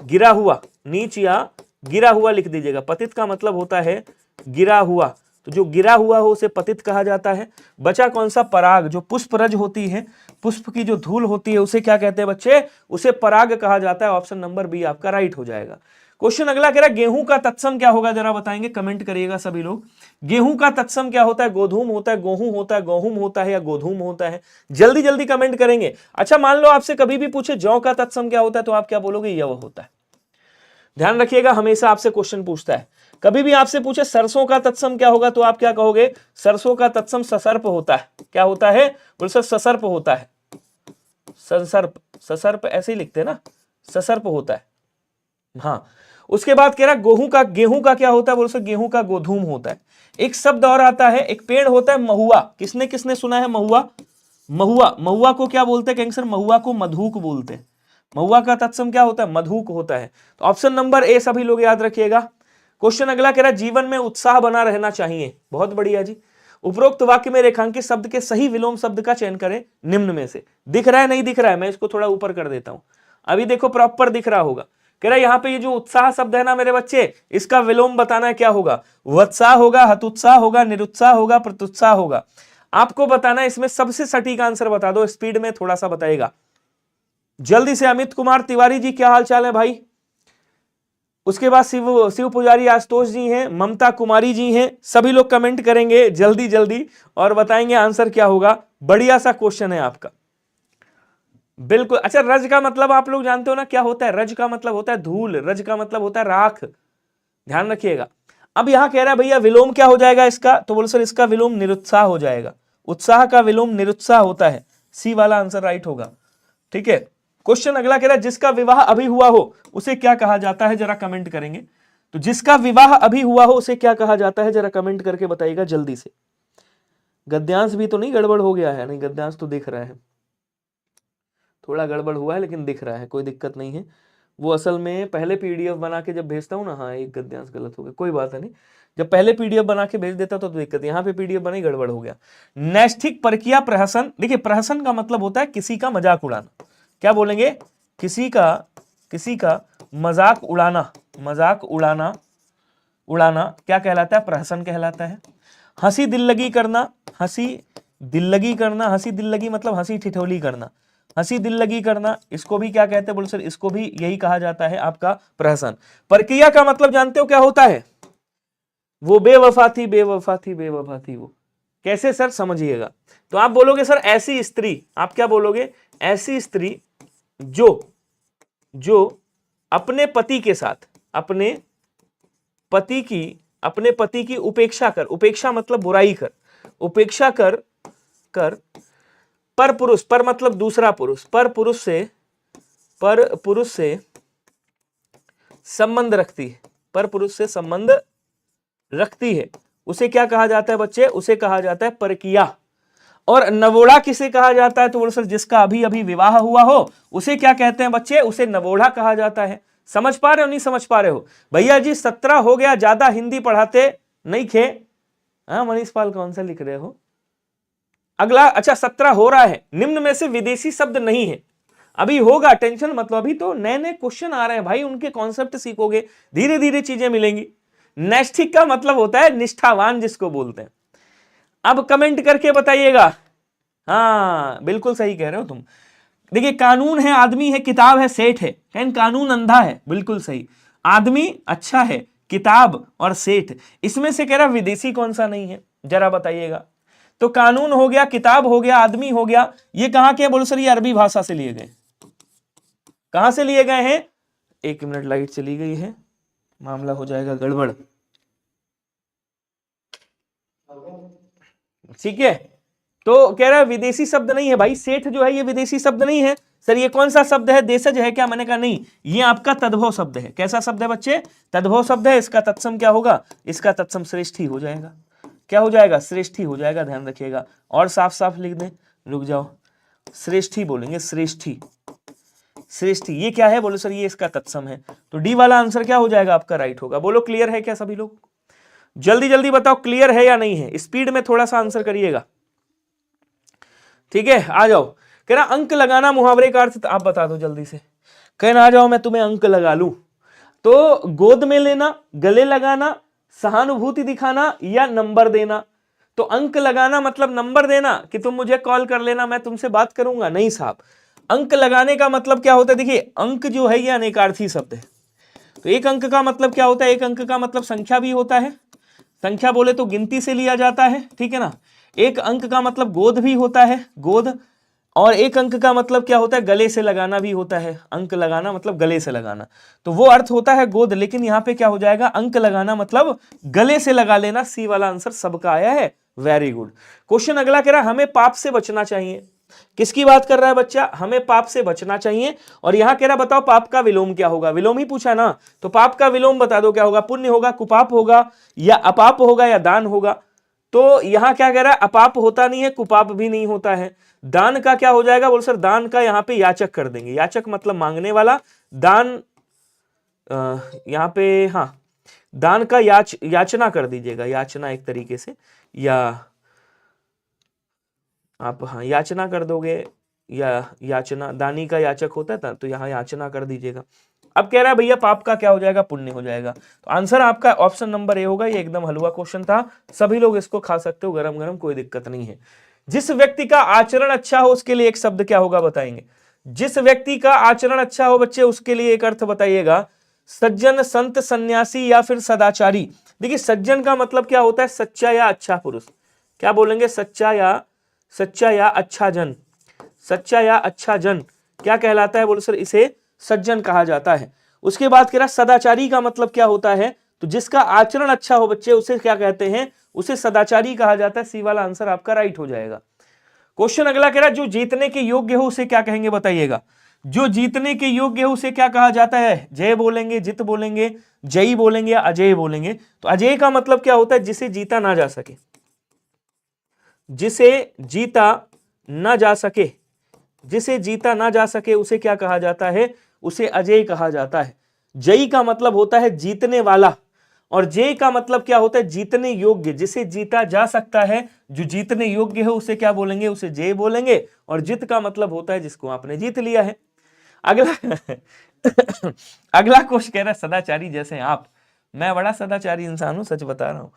S1: गिरा हुआ, नीच या गिरा हुआ लिख दीजिएगा। पतित का मतलब होता है गिरा हुआ, तो जो गिरा हुआ हो उसे पतित कहा जाता है। बचा कौन सा? पराग। जो पुष्प रज होती है, पुष्प की जो धूल होती है, उसे क्या कहते हैं बच्चे? उसे पराग कहा जाता है। ऑप्शन नंबर बी आपका राइट हो जाएगा। क्वेश्चन अगला कह रहा है गेहूं का तत्सम क्या होगा? जरा बताएंगे, कमेंट करिएगा सभी लोग। गेहूं का तत्सम क्या होता है? गोधूम होता है, गेहूं होता है, गेहूं होता है या गोधूम होता है? जल्दी जल्दी कमेंट करेंगे। अच्छा मान लो आपसे कभी भी पूछे जौ का तत्सम क्या होता है, तो आप क्या बोलोगे? यव होता है। ध्यान रखिएगा, हमेशा आपसे क्वेश्चन पूछता है। कभी भी आपसे पूछे सरसों का तत्सम क्या होगा, तो आप क्या कहोगे? सरसों का तत्सम ससर्प होता है। क्या होता है? बोलो सर ससर्प होता है। ससर्प, ससर्प ऐसे ही लिखते हैं ना, ससर्प होता है। हाँ। उसके बाद कह रहा गेहूं का क्या होता है? बोलो सर गेहूं का गोधूम होता है। एक शब्द और आता है, एक पेड़ होता है महुआ। किसने किसने सुना है महुआ? महुआ, महुआ को क्या बोलते हैं? सर महुआ को मधुक बोलते हैं। महुआ का तत्सम क्या होता है? मधुक होता है। तो ऑप्शन नंबर ए सभी लोग याद रखिएगा। क्वेश्चन अगला कह रहा है जीवन में उत्साह बना रहना चाहिए। बहुत बढ़िया जी। उपरोक्त वाक्य में रेखांकित शब्द के सही विलोम शब्द का चयन करें निम्न में से। दिख रहा है नहीं दिख रहा है? मैं इसको थोड़ा ऊपर कर देता हूं, अभी देखो प्रॉपर दिख रहा होगा। कह रहा है यहाँ पे ये जो उत्साह शब्द है ना मेरे बच्चे, इसका विलोम बताना है। क्या होगा? वत्साह होगा, हतुत्साह होगा, निरुत्साह होगा, प्रत्युत्साह होगा। आपको बताना है इसमें सबसे सटीक आंसर बता दो, स्पीड में थोड़ा सा बताएगा जल्दी से। अमित कुमार तिवारी जी क्या हाल चाल है भाई? उसके बाद शिव पुजारी आशुतोष जी हैं, ममता कुमारी जी हैं। सभी लोग कमेंट करेंगे जल्दी जल्दी और बताएंगे आंसर क्या होगा। बढ़िया सा क्वेश्चन है आपका, बिल्कुल। अच्छा रज का मतलब आप लोग जानते हो ना क्या होता है? रज का मतलब होता है धूल, रज का मतलब होता है राख। ध्यान रखिएगा। अब यहां कह रहा है भैया विलोम क्या हो जाएगा इसका? तो बोलो सर इसका विलोम निरुत्साह हो जाएगा। उत्साह का विलोम निरुत्साह होता है। सी वाला आंसर राइट होगा। ठीक है। क्वेश्चन अगला कह रहा है जिसका विवाह अभी हुआ हो उसे क्या कहा जाता है? जरा कमेंट करेंगे। तो जिसका विवाह अभी हुआ हो उसे क्या कहा जाता है? जरा कमेंट करके बताइएगा जल्दी से। गद्यांश भी तो नहीं गड़बड़ हो गया है? नहीं, गद्यांश तो दिख रहा है, थोड़ा गड़बड़ हुआ है लेकिन दिख रहा है, कोई दिक्कत नहीं है। वो असल में पहले पीडीएफ बना के जब भेजता हूँ ना, हाँ एक गद्यांश गलत हो गया, कोई बात नहीं। जब पहले पीडीएफ बना के भेज देता तो दिक्कत, यहाँ पे पीडीएफ बना ही गड़बड़ हो गया। नैष्ठिक परकीय प्रहसन। देखिए प्रहसन का मतलब होता है किसी का मजाक उड़ाना। क्या बोलेंगे? किसी का मजाक उड़ाना, मजाक उड़ाना, उड़ाना क्या कहलाता है? प्रहसन कहलाता है। हंसी दिल लगी करना, हंसी दिल लगी करना, हंसी दिल लगी मतलब हंसी ठिठोली करना, हंसी दिल लगी करना, इसको भी क्या कहते हैं? बोलो सर इसको भी यही कहा जाता है आपका प्रहसन। परकिया का मतलब जानते हो क्या होता है? वो बेवफा थी, बेवफा थी, बेवफा थी। वो कैसे सर? समझिएगा। तो आप बोलोगे सर ऐसी स्त्री, आप क्या बोलोगे? ऐसी स्त्री जो अपने पति के साथ, अपने पति की उपेक्षा कर, उपेक्षा मतलब बुराई कर, उपेक्षा कर पर पुरुष, पर मतलब दूसरा पुरुष, पर पुरुष से संबंध रखती है, पर पुरुष से संबंध रखती है, उसे क्या कहा जाता है बच्चे? उसे कहा जाता है परकिया। और नवोढ़ा किसे कहा जाता है? तो बोलो सर जिसका अभी अभी विवाह हुआ हो उसे क्या कहते हैं बच्चे? उसे नवोढ़ा कहा जाता है। समझ पा रहे हो नहीं समझ पा रहे हो? भैया जी 17 हो गया, ज्यादा हिंदी पढ़ाते नहीं खे। हाँ मनीष पाल कौन सा लिख रहे हो? अगला, अच्छा 17 हो रहा है, निम्न में से विदेशी शब्द नहीं है। अभी होगा, टेंशन मतलब, अभी तो नए नए क्वेश्चन आ रहे हैं भाई, उनके कॉन्सेप्ट सीखोगे, धीरे धीरे चीजें मिलेंगी। नैष्ठिक का मतलब होता है निष्ठावान जिसको बोलते हैं। अब कमेंट करके बताइएगा। हाँ बिल्कुल सही कह रहे हो तुम। देखिए कानून है, आदमी है, किताब है, सेठ है। कहन कानून अंधा है, बिल्कुल सही। आदमी अच्छा है, किताब और सेठ, इसमें से कह रहा विदेशी कौन सा नहीं है, जरा बताइएगा। तो कानून हो गया, किताब हो गया, आदमी हो गया, ये कहां के बोलो सर? ये अरबी भाषा से लिए गए। कहां से लिए गए हैं? एक मिनट, लाइट चली गई है, मामला हो जाएगा गड़बड़। ठीक है, तो कह रहा है विदेशी शब्द नहीं है भाई। सेठ जो है ये विदेशी शब्द नहीं है। सर ये कौन सा शब्द है? देशज है क्या? मैंने कहा नहीं, ये आपका तद्भव शब्द है। कैसा शब्द है बच्चे? तद्भव शब्द है। इसका तत्सम क्या होगा? इसका तत्सम श्रेष्ठी हो जाएगा। क्या हो जाएगा? श्रेष्ठी हो जाएगा, ध्यान रखिएगा। और साफ साफ लिख दें, रुक जाओ, श्रेष्ठी बोलेंगे, श्रेष्ठी। श्रेष्ठी ये क्या है? बोलो सर ये इसका तत्सम है। तो डी वाला आंसर क्या हो जाएगा आपका? राइट होगा। बोलो क्लियर है क्या सभी लोग? जल्दी जल्दी बताओ क्लियर है या नहीं है, स्पीड में थोड़ा सा आंसर करिएगा। ठीक है, आ जाओ। कह रहा अंक लगाना मुहावरे का अर्थ आप बता दो जल्दी से। कहना आ जाओ मैं तुम्हें अंक लगा लूं। तो गोद में लेना, गले लगाना, सहानुभूति दिखाना या नंबर देना। तो अंक लगाना मतलब नंबर देना कि तुम मुझे कॉल कर लेना, मैं तुमसे बात करूंगा, नहीं साहब। अंक लगाने का मतलब क्या होता है? देखिए अंक जो है ये अनेकार्थी शब्द है। तो एक अंक का मतलब क्या होता है? एक अंक का मतलब संख्या भी होता है। संख्या बोले तो गिनती से लिया जाता है, ठीक है ना। एक अंक का मतलब गोद भी होता है, गोद। और एक अंक का मतलब क्या होता है? गले से लगाना भी होता है। अंक लगाना मतलब गले से लगाना, तो वो अर्थ होता है गोद। लेकिन यहाँ पे क्या हो जाएगा? अंक लगाना मतलब गले से लगा लेना। सी वाला आंसर सबका आया है, वेरी गुड। क्वेश्चन अगला कह रहा है हमें पाप से बचना चाहिए। किसकी बात कर रहा है बच्चा? हमें पाप से बचना चाहिए। और यहां कह रहा बताओ पाप का विलोम क्या होगा? विलोम ही पूछा ना, तो पाप का विलोम बता दो क्या होगा? पुण्य होगा, कुपाप होगा, या अपाप होगा, या दान होगा। तो यहां क्या कह रहा है? अपाप होता नहीं है, कुपाप भी नहीं होता है। दान का क्या हो जाएगा? बोल सर दान का यहां पे याचक कर देंगे। याचक मतलब मांगने वाला, दान यहां पे, हाँ दान का याचना कर दीजिएगा, याचना एक तरीके से, या आप हाँ याचना कर दोगे, या याचना, दानी का याचक होता था, तो यहाँ याचना कर दीजिएगा। अब कह रहा है भैया पाप का क्या हो जाएगा? पुण्य हो जाएगा। तो आंसर आपका ऑप्शन नंबर ए होगा। ये एकदम हलवा क्वेश्चन था, सभी लोग इसको खा सकते हो गरम गरम, कोई दिक्कत नहीं है। जिस व्यक्ति का आचरण अच्छा हो उसके लिए एक शब्द क्या होगा बताएंगे? जिस व्यक्ति का आचरण अच्छा हो बच्चे, उसके लिए एक अर्थ बताइएगा। सज्जन, संत, सन्यासी या फिर सदाचारी। देखिए सज्जन का मतलब क्या होता है? सच्चा या अच्छा पुरुष। क्या बोलेंगे? सच्चा या अच्छा जन। सच्चा या अच्छा जन क्या कहलाता है? बोलो सर इसे सज्जन कहा जाता है। उसके बाद कह रहा सदाचारी का मतलब क्या होता है? तो जिसका आचरण अच्छा हो बच्चे, उसे क्या कहते हैं? उसे सदाचारी कहा जाता है। सी वाला आंसर आपका राइट हो जाएगा। क्वेश्चन अगला कह रहा जो जीतने के योग्य हो उसे क्या कहेंगे बताइएगा? जो जीतने के योग्य हो उसे क्या कहा जाता है? जय बोलेंगे, जित बोलेंगे, जयी बोलेंगे, या अजय बोलेंगे? तो अजय का मतलब क्या होता है? जिसे जीता ना जा सके। जिसे जीता ना जा सके, जिसे जीता ना जा सके उसे क्या कहा जाता है? उसे अजय कहा जाता है। जयी का मतलब होता है जीतने वाला, और जय का मतलब क्या होता है? जीतने योग्य, जिसे जीता जा सकता है, जो जीतने योग्य है उसे क्या बोलेंगे? उसे जय बोलेंगे। और जित का मतलब होता है जिसको आपने जीत लिया है। अगला अगला क्वेश्चन कह रहा है सदाचारी जैसे आप। मैं बड़ा सदाचारी इंसान हूं, सच बता रहा हूं।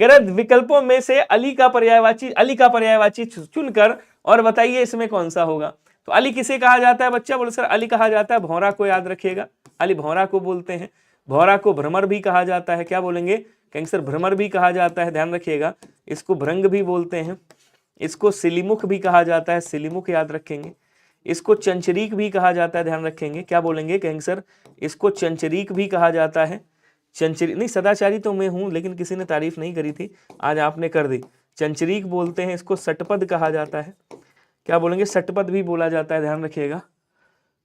S1: कह रहा विकल्पों में से अली का पर्यायवाची चुनकर और बताइए इसमें कौन सा होगा। तो अली किसे कहा जाता है बच्चा? बोलो सर अली कहा जाता है भौरा को, याद रखिएगा। अली भौरा को बोलते हैं। भौरा को भ्रमर भी कहा जाता है। क्या बोलेंगे? कहेंगे सर भ्रमर भी कहा जाता है, ध्यान रखिएगा। इसको भृंग भी बोलते हैं। इसको सिलीमुख भी कहा जाता है, सिलीमुख याद रखेंगे। इसको चंचरीक भी कहा जाता है, ध्यान रखेंगे। क्या बोलेंगे? कहेंगे सर इसको चंचरीक भी कहा जाता है। चंचरी नहीं, सदाचारी तो मैं हूं, लेकिन किसी ने तारीफ नहीं करी थी, आज आपने कर दी। चंचरीक बोलते हैं। इसको सटपद कहा जाता है। क्या बोलेंगे? सटपद भी बोला जाता है, ध्यान रखिएगा।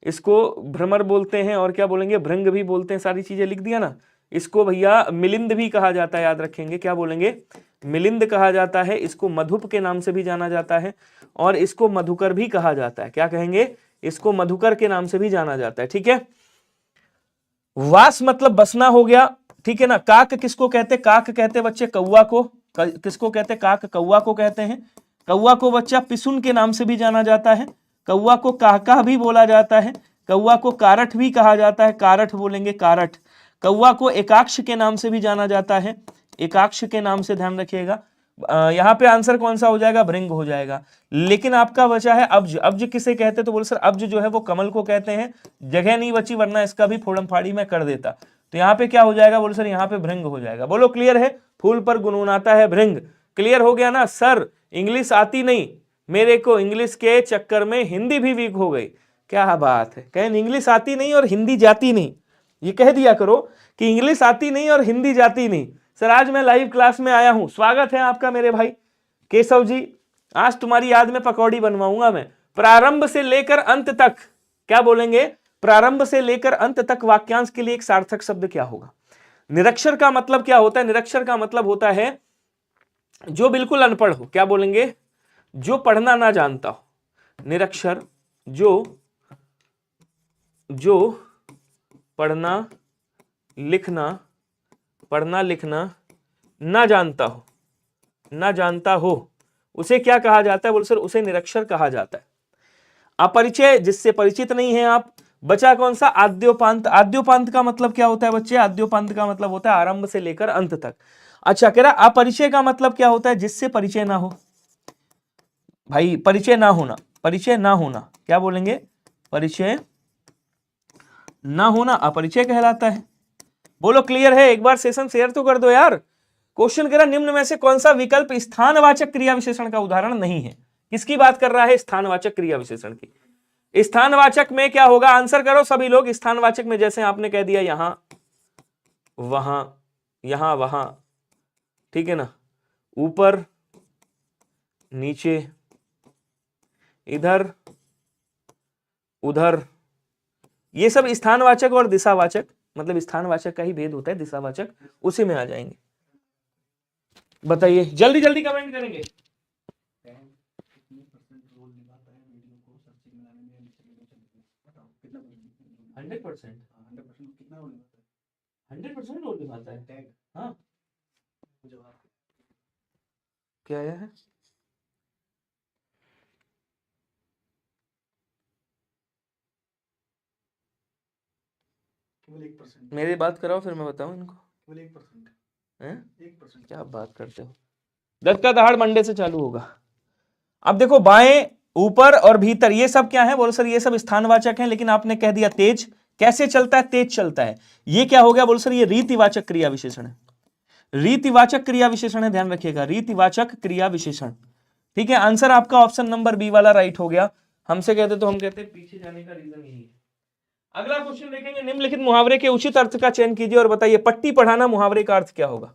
S1: इसको भ्रमर बोलते हैं, और क्या बोलेंगे? भृंग भी बोलते हैं। सारी चीजें लिख दिया ना। इसको भैया मिलिंद भी कहा जाता है, याद रखेंगे। क्या बोलेंगे? मिलिंद कहा जाता है। इसको मधुप के नाम से भी जाना जाता है, और इसको मधुकर भी कहा जाता है। क्या कहेंगे? इसको मधुकर के नाम से भी जाना जाता है, ठीक है। वास मतलब बसना हो गया, ठीक है ना। काक किसको कहते? काक कहते बच्चे कौवा को। किसको कहते? काक कौवा को कहते हैं। कौवा को बच्चा पिसुन के नाम से भी जाना जाता है, कौवा को काहकाह भी बोला जाता है, कौवा को कारठ भी कहा जाता है, कारठ बोलेंगे कारठ। कौवा को एकाक्ष के नाम से भी जाना जाता है, एकाक्ष के नाम से, ध्यान रखिएगा। यहाँ पे आंसर कौन सा हो जाएगा, भृंग हो जाएगा। लेकिन आपका बचा है अब्ज। अब्ज किसे कहते हैं, तो बोले सर अब्ज जो है वो कमल को कहते हैं। जगह नहीं बची, वरना इसका भी फोड़म फाड़ी में कर देता। तो यहाँ पे क्या हो जाएगा, बोले सर यहाँ पे भृंग हो जाएगा। बोलो क्लियर है, फूल पर गुनगुनाता है भृंग। क्लियर हो गया ना सर, इंग्लिश आती नहीं मेरे को, इंग्लिश के चक्कर में हिंदी भी वीक हो गई। क्या बात है, कहें इंग्लिश आती नहीं और हिंदी जाती नहीं, ये कह दिया करो कि इंग्लिश आती नहीं और हिंदी जाती नहीं। सर आज मैं लाइव क्लास में आया हूं, स्वागत है आपका मेरे भाई केशव जी। आज तुम्हारी याद में पकौड़ी बनवाऊंगा मैं। प्रारंभ से लेकर अंत तक, क्या बोलेंगे, प्रारंभ से लेकर अंत तक वाक्यांश के लिए एक सार्थक शब्द क्या होगा। निरक्षर का मतलब क्या होता है, निरक्षर का मतलब होता है जो बिल्कुल अनपढ़ हो। क्या बोलेंगे, जो पढ़ना ना जानता हो। निरक्षर जो पढ़ना लिखना ना जानता हो, उसे क्या कहा जाता है, बोल सर उसे निरक्षर कहा जाता है। अपरिचय, जिससे परिचित नहीं है आप। बचा कौन सा, आद्योपांत। आद्योपांत का मतलब क्या होता है बच्चे, आद्योपांत का मतलब होता है आरंभ से लेकर अंत तक। अच्छा, कह रहा अपरिचय का मतलब क्या होता है, जिससे परिचय ना हो। भाई परिचय ना होना, परिचय ना होना, क्या बोलेंगे, परिचय ना होना अपरिचय कहलाता है। बोलो क्लियर है, एक बार सेशन शेयर तो कर दो यार। क्वेश्चन कह रहा निम्न में से कौन सा विकल्प स्थानवाचक क्रिया विशेषण का उदाहरण नहीं है। किसकी बात कर रहा है, स्थानवाचक क्रिया विशेषण की। स्थानवाचक में क्या होगा, आंसर करो सभी लोग। स्थानवाचक में जैसे आपने कह दिया यहां वहां, यहां वहां, ठीक है ना, ऊपर नीचे, इधर उधर, ये सब स्थानवाचक और दिशावाचक, मतलब स्थानवाचक का ही भेद होता है, दिशावाचक उसी में आ जाएंगे। बताइए जल्दी जल्दी कमेंट करेंगे। 100% रोल निभाता है। हाँ क्या आया है, केवल 1%। मेरी बात कराओ फिर मैं बताऊं इनको। केवल 1% है, 1%। क्या बात करते हो, 10 का दहाड़ मंडे से चालू होगा। अब देखो बाएं, ऊपर और भीतर, ये सब क्या है, बोलो सर ये सब स्थानवाचक हैं। लेकिन आपने कह दिया तेज, कैसे चलता है, तेज चलता है। ये क्या हो गया, बोलो सर ये रीतिवाचक क्रिया विशेषण है। रीतिवाचक क्रिया विशेषण है, ध्यान रखिएगा, रीतिवाचक क्रिया विशेषण। ठीक है, आंसर आपका ऑप्शन नंबर बी वाला राइट हो गया। हमसे कहते तो हम कहते पीछे जाने का रीजन यही है। अगला क्वेश्चन देखेंगे, निम्नलिखित मुहावरे के उचित अर्थ का चयन कीजिए और बताइए पट्टी पढ़ाना मुहावरे का अर्थ क्या होगा।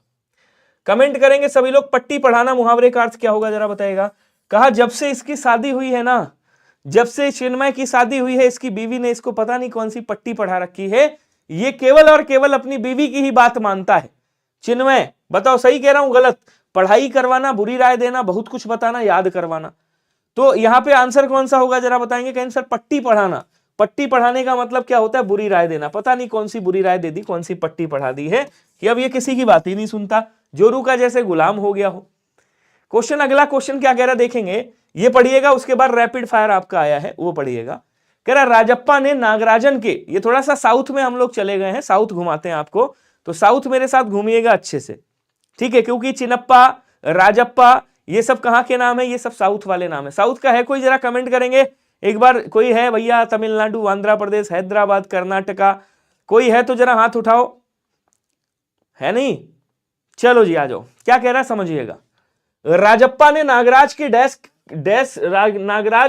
S1: कमेंट करेंगे सभी लोग, पट्टी पढ़ाना मुहावरे का अर्थ क्या होगा जरा बताइएगा। कहा जब से इसकी शादी हुई है ना, जब से चिन्मय की शादी हुई है, इसकी बीवी ने इसको पता नहीं कौन सी पट्टी पढ़ा रखी है। ये केवल और केवल अपनी बीवी की ही बात मानता है। चिन्मय बताओ सही कह रहा हूं गलत, पढ़ाई करवाना, बुरी राय देना, बहुत कुछ बताना, याद करवाना। तो यहां पे आंसर कौन सा होगा जरा बताएंगे। कहेंगे सर पट्टी पढ़ाना। पट्टी पढ़ाने का मतलब क्या होता है, बुरी राय देना। पता नहीं कौन सी बुरी राय दे दी, कौन सी पट्टी पढ़ा दी है कि अब ये किसी की बात ही नहीं सुनता, जोरू का जैसे गुलाम हो गया हो। क्वेश्चन, अगला क्वेश्चन क्या कह रहा देखेंगे, ये पढ़िएगा, उसके बाद रैपिड फायर आपका आया है वो पढ़िएगा। कह रहा राजप्पा ने नागराजन के, ये थोड़ा सा साउथ में हम लोग चले गए हैं, साउथ घुमाते हैं आपको, तो साउथ मेरे साथ घूमिएगा अच्छे से, ठीक है, क्योंकि चिनप्पा, राजप्पा, ये सब कहां के नाम है, ये सब साउथ वाले नाम है। साउथ का है कोई, जरा कमेंट करेंगे एक बार। कोई है भैया, तमिलनाडु, आंध्र प्रदेश, हैदराबाद, कर्नाटका, कोई है तो जरा हाथ उठाओ। है नहीं, चलो जी आ जाओ। क्या कह रहा है समझिएगा। राजप्पा ने नागराज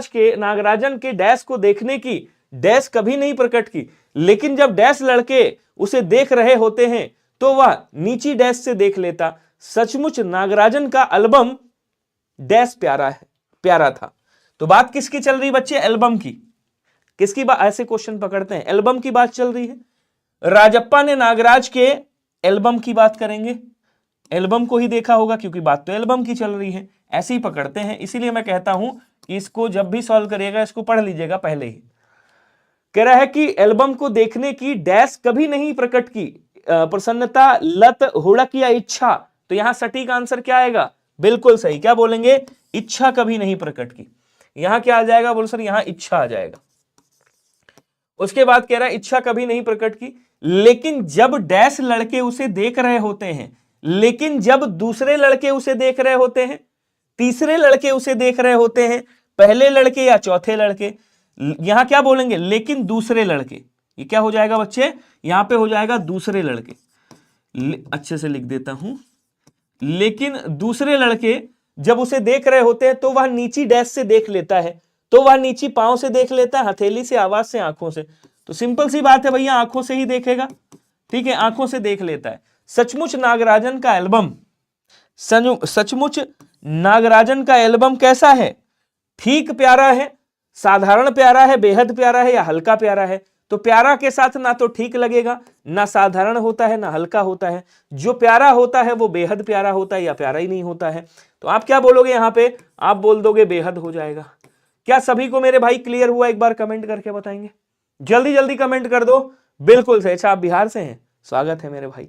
S1: के नागराजन के डैश को देखने की डैश कभी नहीं प्रकट की, लेकिन जब डैश लड़के उसे देख रहे होते हैं तो वह नीची डैश से देख लेता। सचमुच नागराजन का एल्बम डैश प्यारा था। तो बात किसकी चल रही बच्चे, एल्बम की। किसकी बात, ऐसे क्वेश्चन पकड़ते हैं, एल्बम की बात चल रही है। राजप्पा ने नागराज के एल्बम की बात करेंगे, एल्बम को ही देखा होगा क्योंकि बात तो एल्बम की चल रही है, ऐसे ही पकड़ते हैं। इसीलिए मैं कहता हूं कि इसको जब भी सॉल्व करिएगा इसको पढ़ लीजिएगा पहले ही। कह रहा है कि एल्बम को देखने की डैश कभी नहीं प्रकट की, प्रसन्नता, लत, हुड़क या इच्छा। तो यहां सटीक आंसर क्या आएगा, बिल्कुल सही, क्या बोलेंगे, इच्छा कभी नहीं प्रकट की। यहां क्या आ जाएगा, बोल सर यहां इच्छा आ जाएगा। उसके बाद कह रहा है इच्छा कभी नहीं प्रकट की, लेकिन जब डैश लड़के उसे देख रहे होते हैं, लेकिन जब दूसरे लड़के उसे देख रहे होते हैं, तीसरे लड़के उसे देख रहे होते हैं, पहले लड़के या चौथे लड़के, यहां क्या बोलेंगे, लेकिन दूसरे लड़के, ये क्या हो जाएगा बच्चे, यहां पे हो जाएगा दूसरे लड़के, अच्छे से लिख देता हूं, लेकिन दूसरे लड़के जब उसे देख रहे होते हैं तो वह नीची डैश से देख लेता है, तो वह नीची पांव से देख लेता है, हथेली से, आवाज से, आंखों से। तो सिंपल सी बात है भैया, आंखों से ही देखेगा, ठीक है, आंखों से देख लेता है। सचमुच नागराजन का एल्बम, सचमुच नागराजन का एल्बम कैसा है, ठीक प्यारा है, साधारण प्यारा है, बेहद प्यारा है, या हल्का प्यारा है। तो प्यारा के साथ ना तो ठीक लगेगा, ना साधारण होता है, ना हल्का होता है। जो प्यारा होता है वो बेहद प्यारा होता है, या प्यारा ही नहीं होता है। तो आप क्या बोलोगे यहां पे, आप बोल दोगे बेहद हो जाएगा। क्या सभी को मेरे भाई क्लियर हुआ, एक बार कमेंट करके बताएंगे, जल्दी जल्दी कमेंट कर दो। बिल्कुल सही, अच्छा आप बिहार से हैं, स्वागत है मेरे भाई।